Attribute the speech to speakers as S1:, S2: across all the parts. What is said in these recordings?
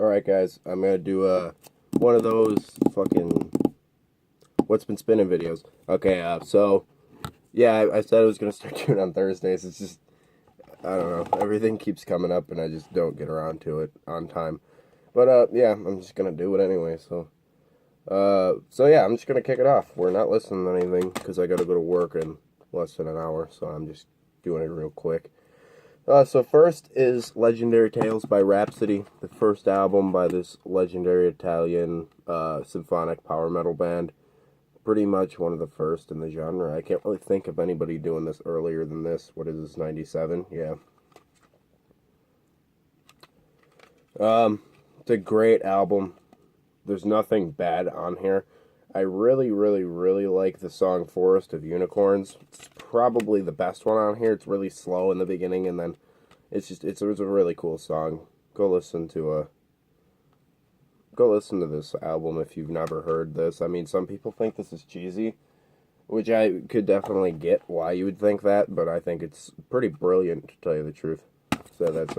S1: Alright guys, I'm gonna do one of those fucking what's been spinning videos. Okay, so yeah, I said I was gonna start doing it on Thursdays. It's just I don't know, everything keeps coming up and I just don't get around to it on time. But yeah, I'm just gonna do it anyway, so yeah, I'm just gonna kick it off. We're not listening to anything because I gotta go to work in less than an hour, so I'm just doing it real quick. So first is Legendary Tales by Rhapsody, the first album by this legendary Italian symphonic power metal band. Pretty much one of the first in the genre. I can't really think of anybody doing this earlier than this. What is this, 97? Yeah. It's a great album. There's nothing bad on here. I really, really, really like the song Forest of Unicorns. It's probably the best one on here. It's really slow in the beginning, and then it's a really cool song. Go listen to this album if you've never heard this. I mean, some people think this is cheesy, which I could definitely get why you would think that, but I think it's pretty brilliant, to tell you the truth. So that's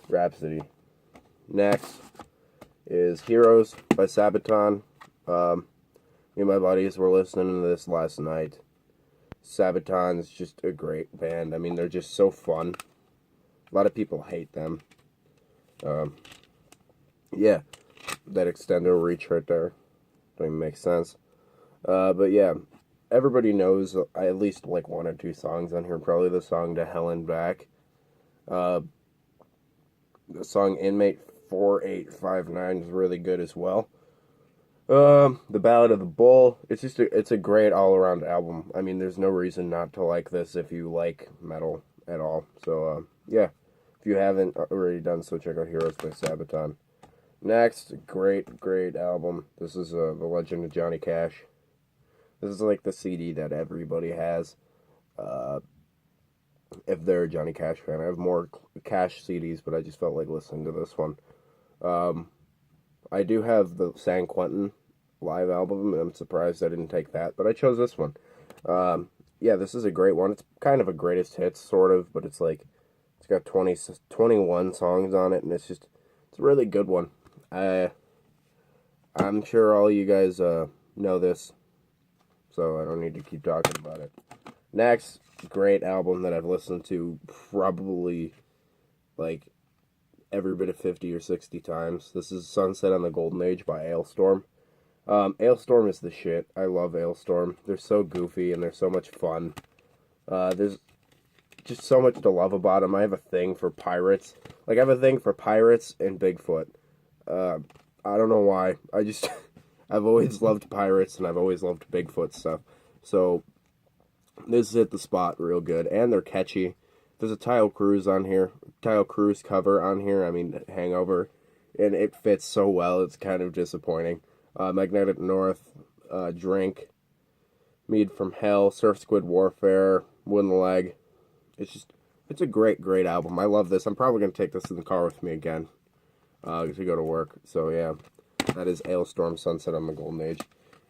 S1: Rhapsody. Next is Heroes by Sabaton. Me and my buddies were listening to this last night. Sabaton is just a great band. I mean, they're just so fun. A lot of people hate them. Yeah, that extendo reach right there. Don't even make sense. But yeah, everybody knows I at least like one or two songs on here. Probably the song To Hell and Back. The song Inmate 4859 is really good as well. The Ballad of the Bull. It's a great all around album. I mean, there's no reason not to like this if you like metal at all. So yeah, if you haven't already done so, check out Heroes by Sabaton. Next, great album. This is The Legend of Johnny Cash. This is like the CD that everybody has. If they're a Johnny Cash fan, I have more Cash CDs, but I just felt like listening to this one. I do have the San Quentin live album, and I'm surprised I didn't take that, but I chose this one. Yeah, this is a great one. It's kind of a greatest hits, sort of, but it's got 21 songs on it, and it's a really good one. I'm sure all you guys know this, so I don't need to keep talking about it. Next, great album that I've listened to probably like every bit of 50 or 60 times. This is Sunset on the Golden Age by Alestorm. Alestorm is the shit. I love Alestorm. They're so goofy and they're so much fun. There's just so much to love about them. I have a thing for pirates. Like, I have a thing for pirates and Bigfoot. I don't know why. I've always loved pirates and I've always loved Bigfoot stuff. So, this hit the spot real good. And they're catchy. There's a Tile Cruise cover on here. I mean, Hangover. And it fits so well, it's kind of disappointing. Magnetic North, Drink, Mead from Hell, Surf Squid Warfare, Wooden Leg. It's a great album. I love this. I'm probably going to take this in the car with me again to go to work. So yeah, that is Alestorm Sunset on the Golden Age.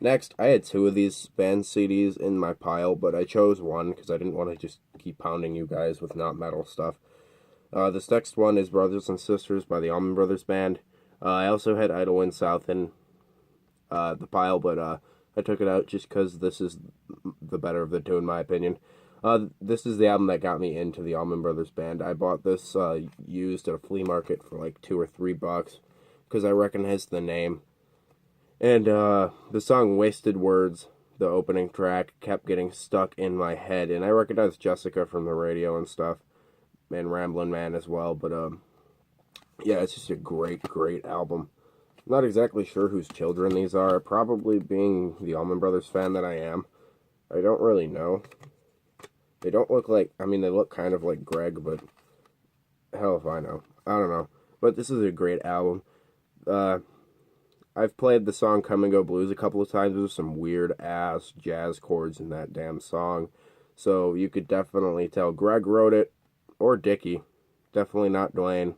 S1: Next, I had two of these band CDs in my pile, but I chose one because I didn't want to just keep pounding you guys with not metal stuff. This next one is Brothers and Sisters by the Allman Brothers Band. I also had Idlewind South in the pile, but I took it out just because this is the better of the two in my opinion. This is the album that got me into the Allman Brothers Band. I bought this used at a flea market for like $2 or $3 because I recognized the name. And the song Wasted Words, the opening track, kept getting stuck in my head. And I recognized Jessica from the radio and stuff, and Ramblin' Man as well. But yeah, it's just a great album. I'm not exactly sure whose children these are. Probably being the Allman Brothers fan that I am. I don't really know. They don't look like, I mean, they look kind of like Greg, but hell if I know. I don't know. But this is a great album. I've played the song Come and Go Blues a couple of times. There's some weird-ass jazz chords in that damn song. So you could definitely tell Greg wrote it, or Dickie. Definitely not Dwayne.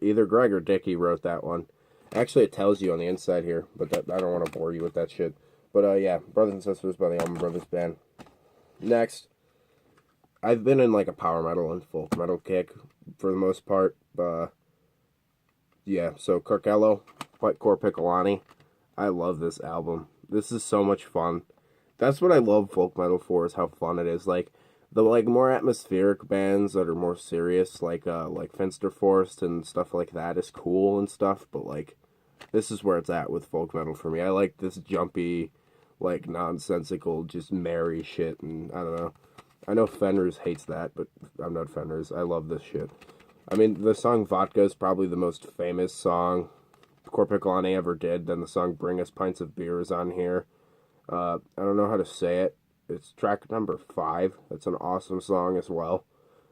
S1: Either Greg or Dickie wrote that one. Actually, it tells you on the inside here, but I don't want to bore you with that shit. But yeah, Brothers and Sisters by the Allman Brothers Band. Next, I've been in like a power metal and folk metal kick for the most part. yeah, so Korpiklaani. I love this album. This is so much fun. That's what I love folk metal for, is how fun it is. Like the more atmospheric bands that are more serious, like Finsterforst and stuff like that, is cool and stuff, but like this is where it's at with folk metal for me. I like this jumpy, like nonsensical, just merry shit, and I don't know. I know Fenris hates that, but I'm not Fenris. I love this shit. I mean, the song Vodka is probably the most famous song Korpiklaani ever did. Then the song Bring Us Pints of Beer is on here. I don't know how to say it. It's track number 5. That's an awesome song as well.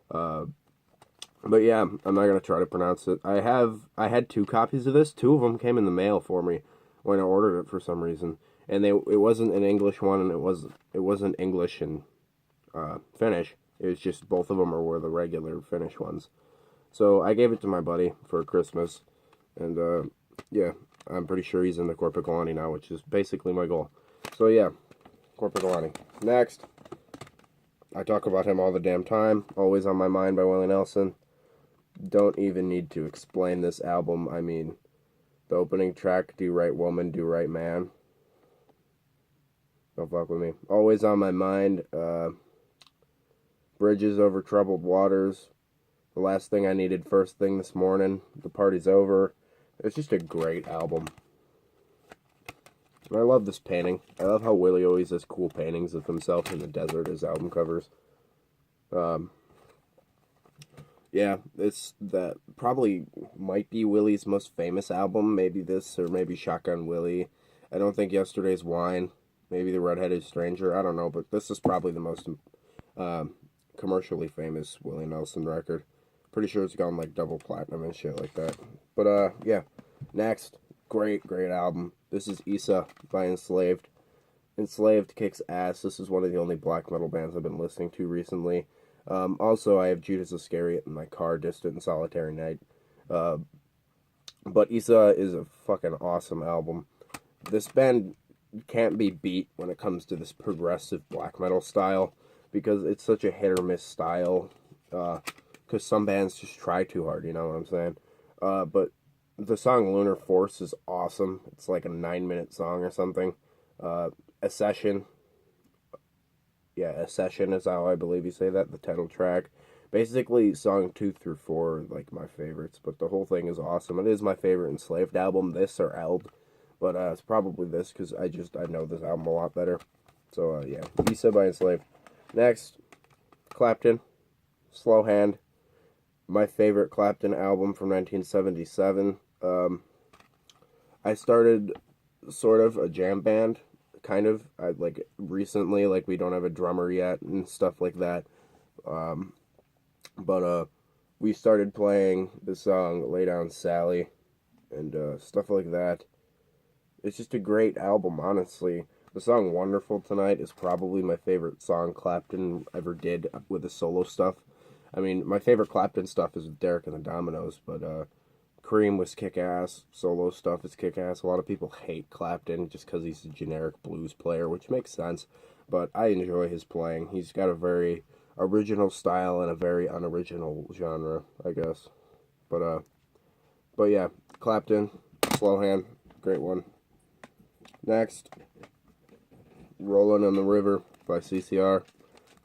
S1: But yeah, I'm not gonna try to pronounce it. I had 2 copies of this. 2 of them came in the mail for me when I ordered it for some reason, and it wasn't an English one, and it wasn't English and Finnish. It was just both of them were the regular Finnish ones. So I gave it to my buddy for Christmas, and yeah, I'm pretty sure he's in the Korpiklaani now, which is basically my goal. So yeah, Korpiklaani. Next, I talk about him all the damn time. Always on My Mind by Willie Nelson. Don't even need to explain this album. I mean, the opening track, Do Right Woman, Do Right Man. Don't fuck with me. Always on My Mind. Bridges Over Troubled Waters. The Last Thing I Needed, First Thing This Morning. The Party's Over. It's just a great album. And I love this painting. I love how Willie always has cool paintings of himself in the desert as album covers. Yeah, that probably might be Willie's most famous album. Maybe this, or maybe Shotgun Willie. I don't think Yesterday's Wine. Maybe The Red-Headed Stranger. I don't know, but this is probably the most commercially famous Willie Nelson record. Pretty sure it's gone like double platinum and shit like that. But yeah. Next, great album. This is Issa by Enslaved. Enslaved kicks ass. This is one of the only black metal bands I've been listening to recently. Also, I have Judas Iscariot in my car, Distant and Solitary Night. But Issa is a fucking awesome album. This band can't be beat when it comes to this progressive black metal style, because it's such a hit or miss style. Because some bands just try too hard, you know what I'm saying? But the song Lunar Force is awesome. It's like a 9-minute song or something. A Session. Yeah, A Session is how I believe you say that, the title track. Basically, song 2 through 4 are like my favorites, but the whole thing is awesome. It is my favorite Enslaved album, this or Eld. But it's probably this, because I know this album a lot better. So, yeah, Issa by Enslaved. Next, Clapton, Slow Hand. My favorite Clapton album from 1977. I started sort of a jam band, kind of. Recently, like, we don't have a drummer yet and stuff like that. But we started playing the song Lay Down Sally and stuff like that. It's just a great album, honestly. The song Wonderful Tonight is probably my favorite song Clapton ever did with the solo stuff. I mean, my favorite Clapton stuff is with Derek and the Dominoes, but Cream was kick-ass. Solo stuff is kick-ass. A lot of people hate Clapton just because he's a generic blues player, which makes sense, but I enjoy his playing. He's got a very original style and a very unoriginal genre, I guess. But yeah, Clapton, Slow Hand, great one. Next, Rollin' on the River by CCR.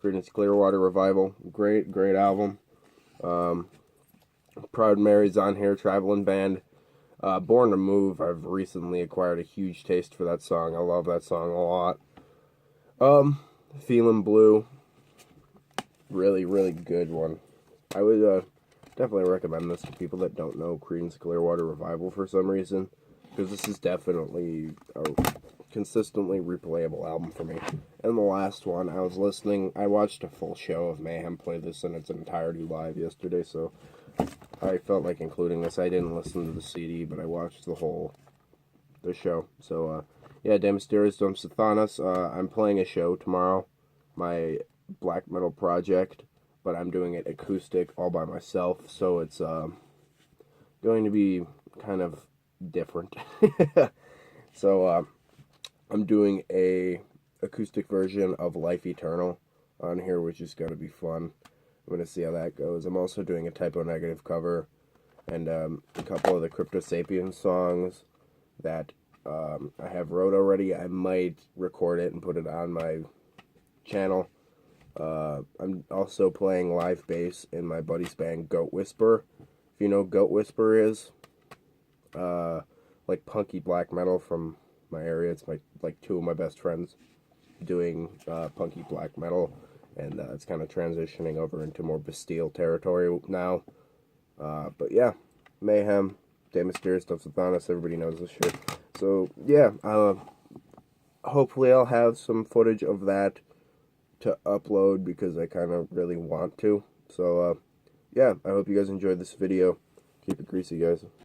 S1: Creedence Clearwater Revival. Great album. Proud Mary's on here, Traveling Band. Born to Move, I've recently acquired a huge taste for that song. I love that song a lot. Feeling Blue. Really good one. I would definitely recommend this to people that don't know Creedence Clearwater Revival for some reason, because this is definitely a consistently replayable album for me. And the last one, I watched a full show of Mayhem play this in its entirety live yesterday, so I felt like including this. I didn't listen to the CD, but I watched the show. So, yeah, De Mysteriis Dom Sathanas. I'm playing a show tomorrow, my black metal project, but I'm doing it acoustic all by myself, so it's going to be kind of different. So, I'm doing a acoustic version of Life Eternal on here, which is going to be fun. I'm going to see how that goes. I'm also doing a Typo Negative cover, and a couple of the Crypto Sapiens songs that I have wrote already. I might record it and put it on my channel. I'm also playing live bass in my buddy's band Goat Whisper. If you know Goat Whisper is, like punky black metal from my area. It's like two of my best friends doing punky black metal, and it's kind of transitioning over into more Bastille territory now. But yeah, Mayhem, De Mysterious Stuff Sathanis, everybody knows this shit. So yeah, hopefully I'll have some footage of that to upload because I kind of really want to. So yeah, I hope you guys enjoyed this video. Keep it greasy, guys.